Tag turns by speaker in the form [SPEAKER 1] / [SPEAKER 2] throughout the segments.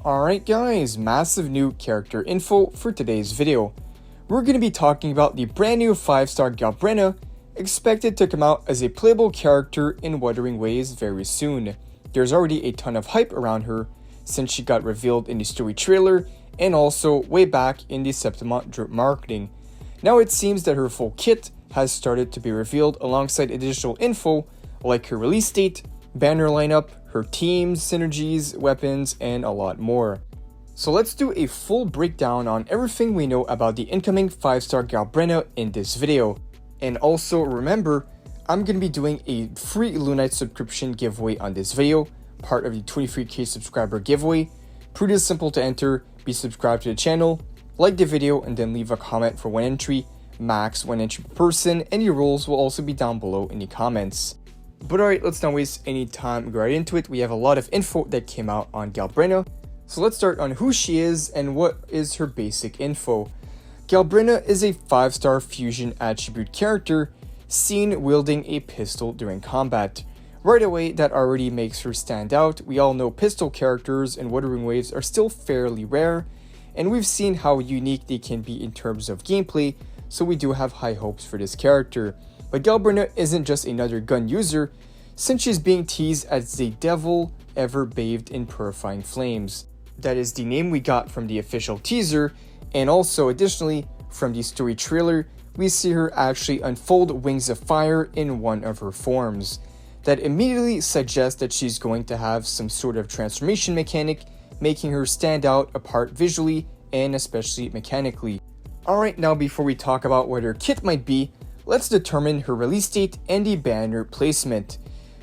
[SPEAKER 1] Alright guys, massive new character info for today's video. We're going to be talking about the brand new 5-star GALBRENA, expected to come out as a playable character in Wuthering Waves very soon. There's already a ton of hype around her since she got revealed in the story trailer and also way back in the Septimont drip marketing. Now it seems that her full kit has started to be revealed alongside additional info like her release date, banner lineup, her teams, synergies, weapons, and a lot more. So let's do a full breakdown on everything we know about the incoming 5-star GALBRENA in this video. And also remember, I'm going to be doing a free lunite subscription giveaway on this video, part of the 23k subscriber giveaway. Pretty simple to enter, be subscribed to the channel, like the video, and then leave a comment for one entry, max one entry per person, and your rules will also be down below in the comments. But alright, let's not waste any time, go right into it. We have a lot of info that came out on GALBRENA. So let's start on who she is and what is her basic info. GALBRENA is a 5-star fusion attribute character seen wielding a pistol during combat. Right away, that already makes her stand out. We all know pistol characters in Wuthering Waves are still fairly rare, and we've seen how unique they can be in terms of gameplay, so we do have high hopes for this character. But GALBRENA isn't just another gun user, since she's being teased as the devil ever bathed in purifying flames. That is the name we got from the official teaser, and also additionally from the story trailer, we see her actually unfold wings of fire in one of her forms. That immediately suggests that she's going to have some sort of transformation mechanic, making her stand out apart visually and especially mechanically. Alright, now before we talk about what her kit might be, let's determine her release date and the banner placement.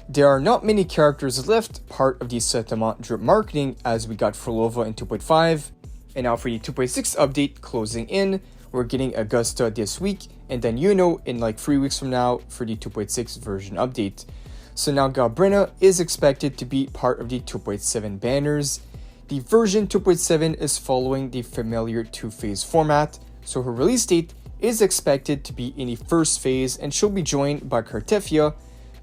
[SPEAKER 1] There are not many characters left, part of the Septimont drip marketing, as we got Frolova in 2.5, and now for the 2.6 update closing in, we're getting Augusta this week, and then in like 3 weeks from now for the 2.6 version update. So now GALBRENA is expected to be part of the 2.7 banners. The version 2.7 is following the familiar two-phase format, so her release date is expected to be in the first phase, and she'll be joined by Cartefia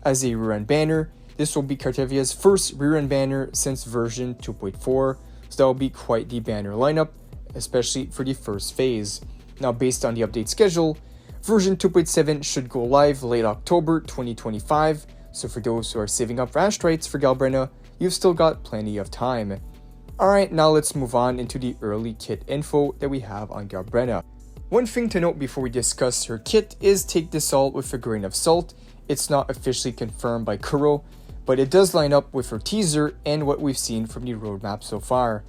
[SPEAKER 1] as a rerun banner. This will be Cartefia's first rerun banner since version 2.4, so that will be quite the banner lineup, especially for the first phase. Now based on the update schedule, version 2.7 should go live late October 2025, so for those who are saving up for Ashtrites for GALBRENA, you've still got plenty of time. Alright, now let's move on into the early kit info that we have on GALBRENA. One thing to note before we discuss her kit is take this all with a grain of salt. It's not officially confirmed by Kuro, but it does line up with her teaser and what we've seen from the roadmap so far.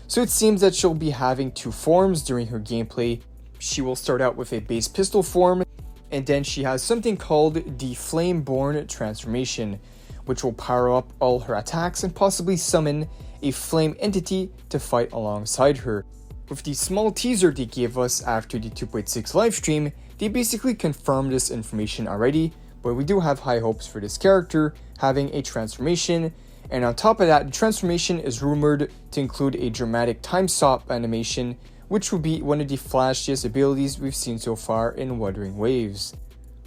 [SPEAKER 1] So it seems that she'll be having two forms during her gameplay. She will start out with a base pistol form, and then she has something called the Flameborn transformation, which will power up all her attacks and possibly summon a flame entity to fight alongside her. With the small teaser they gave us after the 2.6 livestream, they basically confirmed this information already, but we do have high hopes for this character having a transformation, and on top of that, the transformation is rumored to include a dramatic time stop animation, which will be one of the flashiest abilities we've seen so far in Wuthering Waves.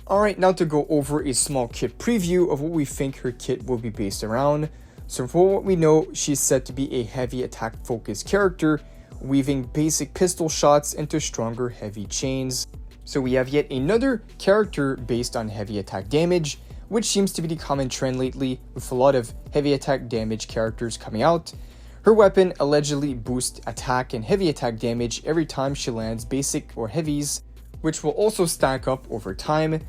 [SPEAKER 1] Alright, now to go over a small kit preview of what we think her kit will be based around. So for what we know, she's said to be a heavy attack focused character, weaving basic pistol shots into stronger heavy chains. So we have yet another character based on heavy attack damage, which seems to be the common trend lately with a lot of heavy attack damage characters coming out. Her weapon allegedly boosts attack and heavy attack damage every time she lands basic or heavies, which will also stack up over time.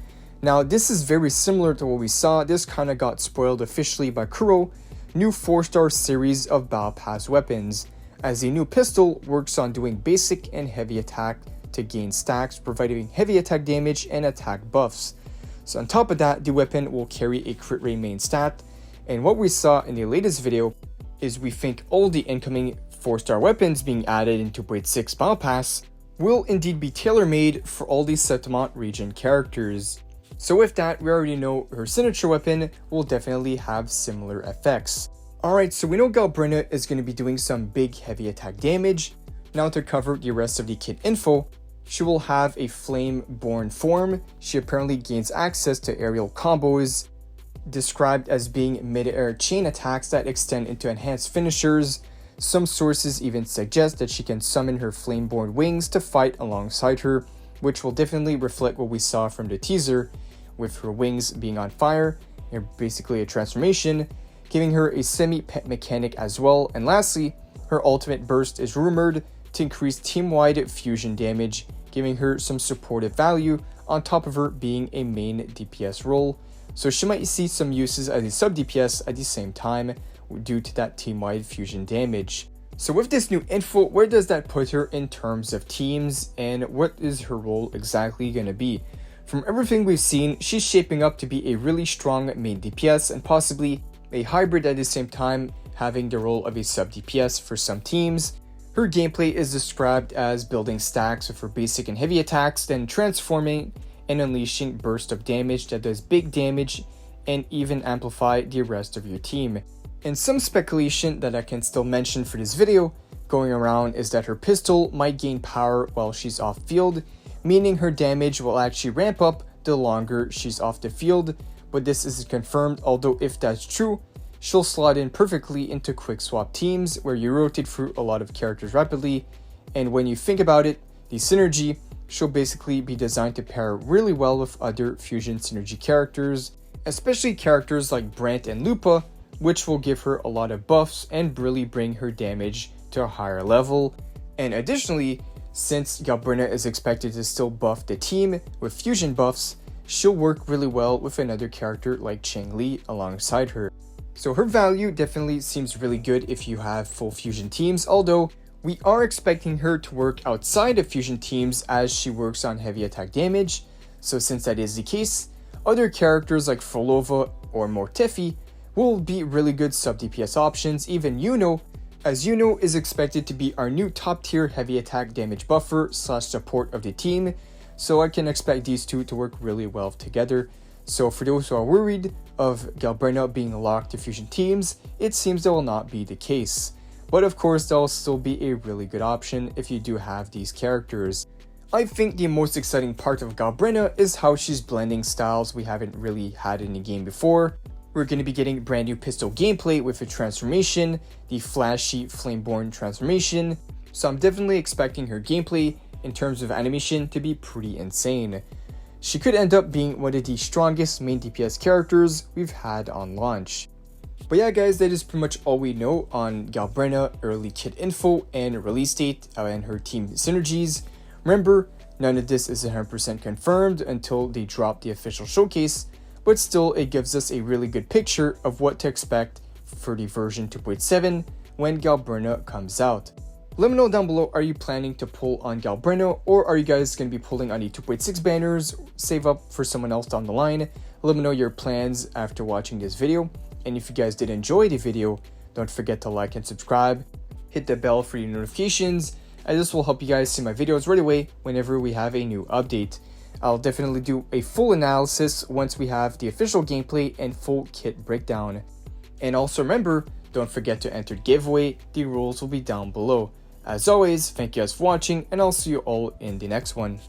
[SPEAKER 1] Now this is very similar to what we saw. This kind of got spoiled officially by Kuro, new 4-star series of Battle Pass weapons, as a new pistol works on doing basic and heavy attack to gain stacks, providing heavy attack damage and attack buffs. So on top of that, the weapon will carry a crit rate main stat, and what we saw in the latest video is we think all the incoming 4-star weapons being added in 2.6 Battle Pass will indeed be tailor-made for all these Septimont region characters. So with that, we already know her signature weapon will definitely have similar effects. Alright, so we know GALBRENA is going to be doing some big heavy attack damage. Now to cover the rest of the kit info, she will have a Flameborn form. She apparently gains access to aerial combos, described as being mid-air chain attacks that extend into enhanced finishers, Some sources even suggest that she can summon her Flameborn wings to fight alongside her, which will definitely reflect what we saw from the teaser, with her wings being on fire, and basically a transformation, giving her a semi-pet mechanic as well. And lastly, her ultimate burst is rumored to increase team-wide fusion damage, giving her some supportive value on top of her being a main DPS role. So she might see some uses as a sub DPS at the same time due to that team-wide fusion damage. So with this new info, where does that put her in terms of teams, and what is her role exactly going to be? From everything we've seen, she's shaping up to be a really strong main DPS and possibly a hybrid at the same time, having the role of a sub DPS for some teams. Her gameplay is described as building stacks with her basic and heavy attacks, then transforming and unleashing burst of damage that does big damage and even amplify the rest of your team. And some speculation that I can still mention for this video going around is that her pistol might gain power while she's off field, meaning her damage will actually ramp up the longer she's off the field, but this isn't confirmed, although if that's true, she'll slot in perfectly into quick swap teams where you rotate through a lot of characters rapidly, and when you think about it, the synergy, she'll basically be designed to pair really well with other fusion synergy characters, especially characters like Brant and Lupa, which will give her a lot of buffs and really bring her damage to a higher level. And additionally, since GALBRENA is expected to still buff the team with fusion buffs, she'll work really well with another character like Cheng-Li alongside her. So her value definitely seems really good if you have full fusion teams, although we are expecting her to work outside of fusion teams as she works on heavy attack damage. So since that is the case, other characters like Frolova or Mortefi will be really good sub DPS options. Even Yuno, as Yuno is expected to be our new top tier heavy attack damage buffer / support of the team, so I can expect these two to work really well together. So for those who are worried of GALBRENA being locked to fusion teams, it seems that will not be the case. But of course, that will still be a really good option if you do have these characters. I think the most exciting part of GALBRENA is how she's blending styles we haven't really had in the game before. We're going to be getting brand new pistol gameplay with a transformation, the flashy Flameborn transformation, so I'm definitely expecting her gameplay in terms of animation to be pretty insane. She could end up being one of the strongest main DPS characters we've had on launch. But yeah guys, that is pretty much all we know on GALBRENA early kit info and release date and her team synergies. Remember, none of this is 100% confirmed until they drop the official showcase, but still it gives us a really good picture of what to expect for the version 2.7 when GALBRENA comes out. Let me know down below, are you planning to pull on GALBRENA, or are you guys going to be pulling on the 2.6 banners, save up for someone else down the line? Let me know your plans after watching this video, and if you guys did enjoy the video, don't forget to like and subscribe, hit the bell for your notifications, and this will help you guys see my videos right away whenever we have a new update. I'll definitely do a full analysis once we have the official gameplay and full kit breakdown. And also remember, don't forget to enter the giveaway, the rules will be down below. As always, thank you guys for watching, and I'll see you all in the next one.